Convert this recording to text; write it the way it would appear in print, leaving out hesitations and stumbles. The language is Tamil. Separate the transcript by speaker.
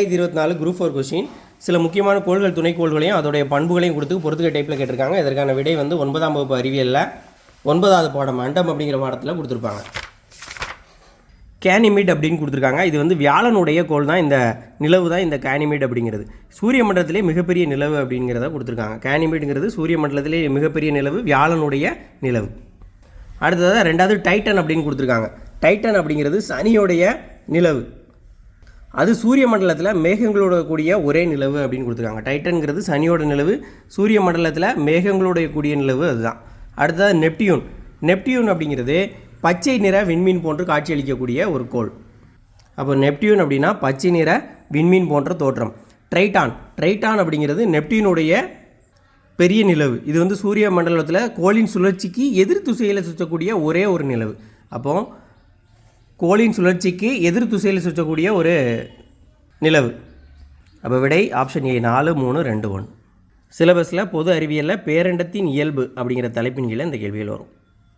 Speaker 1: 2024 குரூப் 4 கொஸ்டின் சில முக்கியமான கோள்கள் துணைக்கோள்களையும் அதோடைய பண்புகளையும் கொடுத்து பொறுத்துக்க டைப்பில் கேட்டிருக்காங்க. இதற்கான விடை வந்து 9ஆம் வகுப்பு அறிவியலில் 9வது பாடம் அண்டம் அப்படிங்கிற பாடத்தில் கொடுத்துருப்பாங்க. கேனிமிட் அப்படின்னு கொடுத்துருக்காங்க. இது வந்து வியாழனுடைய கோள் தான், இந்த நிலவு தான் இந்த கேனிமிட் அப்படிங்கிறது. சூரிய மண்டலத்திலே மிகப்பெரிய நிலவு அப்படிங்கிறத கொடுத்துருக்காங்க. கேனிமிட்ங்கிறது சூரிய மண்டலத்திலே மிகப்பெரிய நிலவு, வியாழனுடைய நிலவு. அடுத்ததாக ரெண்டாவது டைட்டன் அப்படின்னு கொடுத்துருக்காங்க. டைட்டன் அப்படிங்கிறது சனியோடைய நிலவு, அது சூரிய மண்டலத்தில் மேகங்களோட கூடிய ஒரே நிலவு அப்படின்னு கொடுத்துருக்காங்க. டைட்டன்கிறது சனியோட நிலவு, சூரிய மண்டலத்தில் மேகங்களுடைய கூடிய நிலவு அதுதான். அடுத்தது நெப்டியூன். நெப்டியூன் அப்படிங்கிறது பச்சை நிற விண்மீன் போன்று காட்சியளிக்கக்கூடிய ஒரு கோள். அப்போ நெப்டியூன் அப்படின்னா பச்சை நிற விண்மீன் போன்ற தோற்றம். ட்ரைட்டான். ட்ரைட்டான் அப்படிங்கிறது நெப்டியூனுடைய பெரிய நிலவு. இது வந்து சூரிய மண்டலத்தில் கோளின் சுழற்சிக்கு எதிர் திசையில் சுற்றக்கூடிய ஒரே ஒரு நிலவு. அப்போது கோளின் சுழற்சிக்கு எதிர் திசையில் சுற்றக்கூடிய ஒரு நிலவு. அப்போ விடை ஆப்ஷன் ஏ 4, 3, 2, 1. சிலபஸில் பொது அறிவியலில் பேரண்டத்தின் இயல்பு அப்படிங்கிற தலைப்பின் கீழே இந்த கேள்விகள் வரும்.